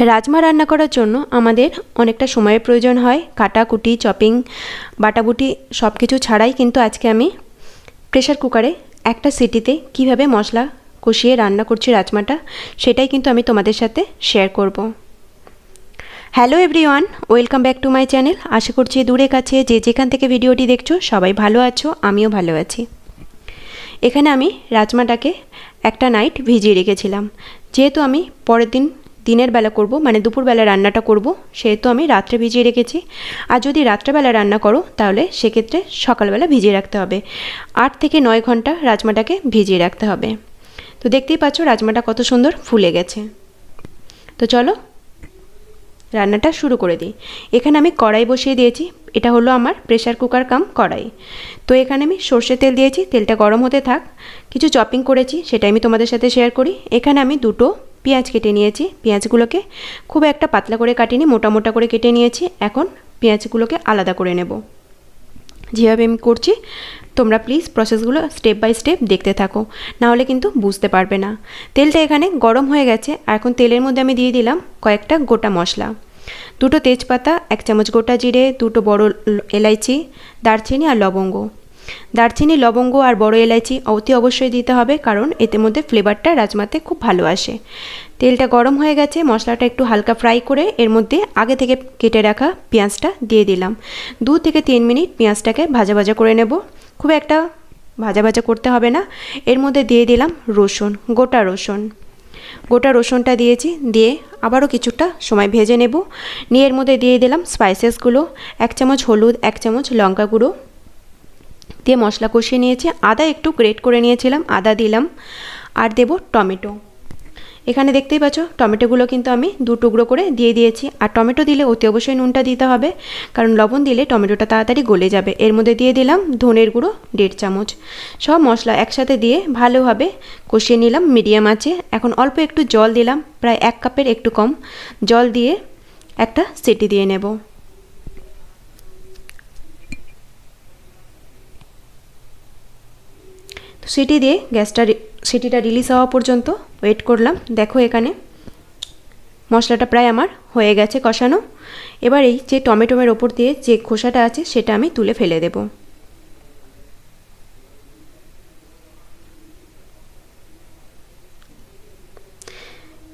রাজমা রান্না করার জন্য আমাদের অনেকটা সময়ের প্রয়োজন হয়। কাটাকুটি, চপিং, বাটাবুটি সব কিছু ছাড়াই কিন্তু আজকে আমি প্রেসার কুকারে একটা সিটিতে কিভাবে মশলা কষিয়ে রান্না করছি রাজমাটা, সেটাই কিন্তু আমি তোমাদের সাথে শেয়ার করব। Hello everyone, welcome back to my channel. আশা করছি দূরে কাছে যে যেখান থেকে ভিডিওটি দেখছো সবাই ভালো আছো, আমিও ভালো আছি। এখানে আমি রাজমাটাকে একটা নাইট ভিজিয়ে রেখেছিলাম। যেহেতু আমি পরের দিনের বেলা করব, মানে দুপুরবেলা রান্নাটা করব, সেহেতু আমি রাত্রে ভিজিয়ে রেখেছি। আর যদি রাত্রেবেলা রান্না করো তাহলে সেক্ষেত্রে সকালবেলা ভিজিয়ে রাখতে হবে। 8 থেকে 9 ঘন্টা রাজমাটাকে ভিজিয়ে রাখতে হবে। তো দেখতেই পাচ্ছ রাজমাটা কত সুন্দর ফুলে গেছে। তো চলো রান্নাটা শুরু করে দিই। এখানে আমি কড়াই বসিয়ে দিয়েছি। এটা হলো আমার প্রেসার কুকার কাম কড়াই। তো এখানে আমি সর্ষের তেল দিয়েছি, তেলটা গরম হতে থাক। কিছু চপিং করেছি সেটা আমি তোমাদের সাথে শেয়ার করি। এখানে আমি দুটো পেঁয়াজ কেটে নিয়েছি। পেঁয়াজগুলোকে খুব একটা পাতলা করে কাটিনি, মোটা মোটা করে কেটে নিয়েছি। এখন পেঁয়াজগুলোকে আলাদা করে নেব। যেভাবে আমি করছি তোমরা প্লিজ প্রসেসগুলো স্টেপ বাই স্টেপ দেখতে থাকো, নাহলে কিন্তু বুঝতে পারবে না। তেলটা এখানে গরম হয়ে গেছে। এখন তেলের মধ্যে আমি দিয়ে দিলাম কয়েকটা গোটা মশলা, দুটো তেজপাতা, 1 চামচ গোটা জিরে, দুটো বড় এলাইচি, দারচিনি আর লবঙ্গ। দারচিনি, লবঙ্গ আর বড় এলাইচি অতি অবশ্যই দিতে হবে, কারণ এতে মধ্যে ফ্লেভারটা রাজমাতে খুব ভালো আসে। তেলটা গরম হয়ে গেছে, মশলাটা একটু হালকা ফ্রাই করে এর মধ্যে আগে থেকে কেটে রাখা পেঁয়াজটা দিয়ে দিলাম। 2 থেকে 3 মিনিট পেঁয়াজটাকে ভাজা ভাজা করে নেব। খুব একটা ভাজা ভাজা করতে হবে না। এর মধ্যে দিয়ে দিলাম রসুন, গোটা রসুনটা দিয়েছি। দিয়ে আবারও কিছুটা সময় ভেজে নেব। নিয়ে এর মধ্যে দিয়ে দিলাম স্পাইসেসগুলো, 1 চামচ হলুদ, 1 চামচ লঙ্কা গুঁড়ো দিয়ে মশলা কষিয়ে নিয়েছি। আদা একটু গ্রেট করে নিয়েছিলাম, আদা দিলাম। আর দেব টমেটো। এখানে দেখতেই পাচ্ছ টমেটোগুলো কিন্তু আমি 2 টুকরো করে দিয়ে দিয়েছি। আর টমেটো দিলে অতি অবশ্যই নুনটা দিতে হবে, কারণ লবণ দিলে টমেটোটা তাড়াতাড়ি গলে যাবে। এর মধ্যে দিয়ে দিলাম ধনের গুঁড়ো 1.5 চামচ। সব মশলা একসাথে দিয়ে ভালোভাবে কষিয়ে নিলাম মিডিয়াম আঁচে। এখন অল্প একটু জল দিলাম, প্রায় 1 কাপের একটু কম জল দিয়ে একটা সিটি দিয়ে নেব। সিটি দিয়ে সিটিটা রিলিজ হওয়া পর্যন্ত ওয়েট করলাম। দেখো এখানে মশলাটা প্রায় আমার হয়ে গেছে কষানো। এবার এই যে টমেটোর ওপর দিয়ে যে খোসাটা আছে সেটা আমি তুলে ফেলে দেব।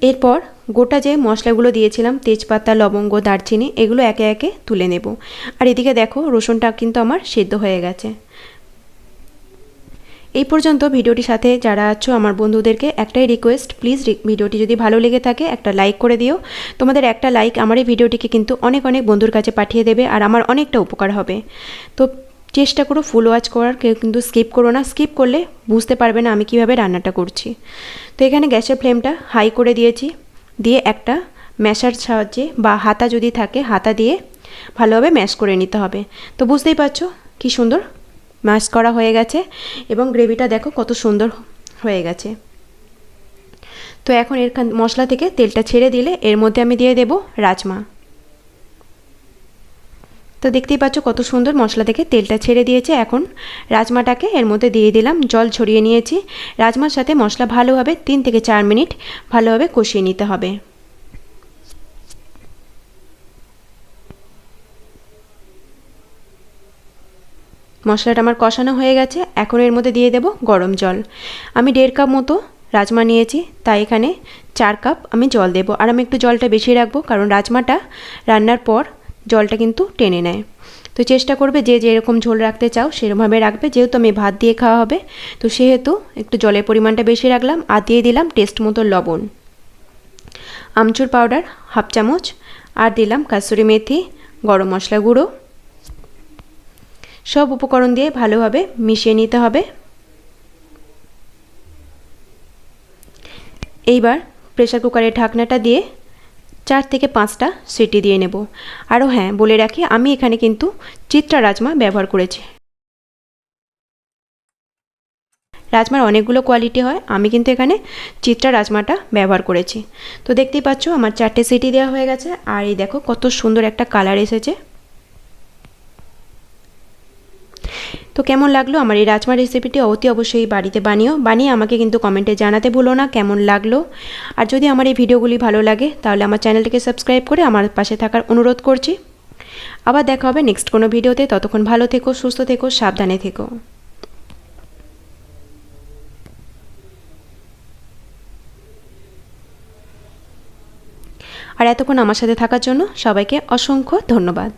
এরপর গোটা যে মশলাগুলো দিয়েছিলাম, তেজপাতা, লবঙ্গ, দারচিনি, এগুলো একে একে তুলে নেব। আর এদিকে দেখো রসুনটা কিন্তু আমার সিদ্ধ হয়ে গেছে। এই পর্যন্ত ভিডিওটির সাথে যারা আছো আমার বন্ধুদেরকে একটাই রিকোয়েস্ট, প্লিজ ভিডিওটি যদি ভালো লেগে থাকে একটা লাইক করে দিও। তোমাদের একটা লাইক আমার এই ভিডিওটিকে কিন্তু অনেক অনেক বন্ধুর কাছে পাঠিয়ে দেবে, আর আমার অনেকটা উপকার হবে। তো চেষ্টা করো ফুল ওয়াচ করার, কেউ কিন্তু স্কিপ করো না। স্কিপ করলে বুঝতে পারবে না আমি কিভাবে রান্নাটা করছি। তো এখানে গ্যাসের ফ্লেমটা হাই করে দিয়েছি। দিয়ে একটা ম্যাশার সাহায্যে বা হাতা যদি থাকে হাতা দিয়ে ভালোভাবে ম্যাশ করে নিতে হবে। তো বুঝতেই পারছো কি সুন্দর ম্যাশ করা হয়ে গেছে এবং গ্রেভিটা দেখো কত সুন্দর হয়ে গেছে। তো এখন এর মশলা থেকে তেলটা ছেড়ে দিলে এর মধ্যে আমি দিয়ে দেব রাজমা। তো দেখতেই পাচ্ছ কত সুন্দর মশলা থেকে তেলটা ছেড়ে দিয়েছে। এখন রাজমাটাকে এর মধ্যে দিয়ে দিলাম, জল ছড়িয়ে নিয়েছি। রাজমার সাথে মশলা ভালোভাবে 3 থেকে 4 মিনিট ভালোভাবে কষিয়ে নিতে হবে। মশলাটা আমার কষানো হয়ে গেছে। এখন এর মধ্যে দিয়ে দেব গরম জল। আমি 1.5 কাপ মতো রাজমা নিয়েছি, তাই এখানে 4 কাপ আমি জল দেব। আর আমি একটু জলটা বেশি রাখবো, কারণ রাজমাটা রান্নার পর জলটা কিন্তু টেনে নেয়। তো চেষ্টা করবে যে যেরকম ঝোল রাখতে চাও সেরকমভাবে রাখবে। যেহেতু আমি ভাত দিয়ে খাওয়া হবে তো সেহেতু একটু জলের পরিমাণটা বেশি রাখলাম। আর দিয়ে দিলাম টেস্ট মতো লবণ, আমচুর পাউডার 1/2 চামচ, আর দিলাম কাসুরি মেথি, গরম মশলা গুঁড়ো। সব উপকরণ দিয়ে ভালোভাবে মিশিয়ে নিতে হবে। এইবার প্রেসার কুকারের ঢাকনাটা দিয়ে 4 থেকে 5টা সিটি দিয়ে নেব। আরও হ্যাঁ বলে রাখি, আমি এখানে কিন্তু চিত্রা রাজমা ব্যবহার করেছি। রাজমার অনেকগুলো কোয়ালিটি হয়, আমি কিন্তু এখানে চিত্রা রাজমাটা ব্যবহার করেছি। তো দেখতেই পাচ্ছ আমার 4টে সিটি দেওয়া হয়ে গেছে। আর এই দেখো কত সুন্দর একটা কালার এসেছে। তো কেমন লাগলো আমার এই রাজমা রেসিপিটি অতি অবশ্যই বাড়িতে বানিয়ে আমাকে কিন্তু কমেন্টে জানাতে ভুলো না কেমন লাগলো। আর যদি আমার এই ভিডিওগুলি ভালো লাগে তাহলে আমার চ্যানেলটিকে সাবস্ক্রাইব করে আমার পাশে থাকার অনুরোধ করছি। আবার দেখা হবে নেক্সট কোনো ভিডিওতে। ততক্ষণ ভালো থেকো, সুস্থ থেকো, সাবধানে থেকো। আর এতক্ষণ আমার সাথে থাকার জন্য সবাইকে অসংখ্য ধন্যবাদ।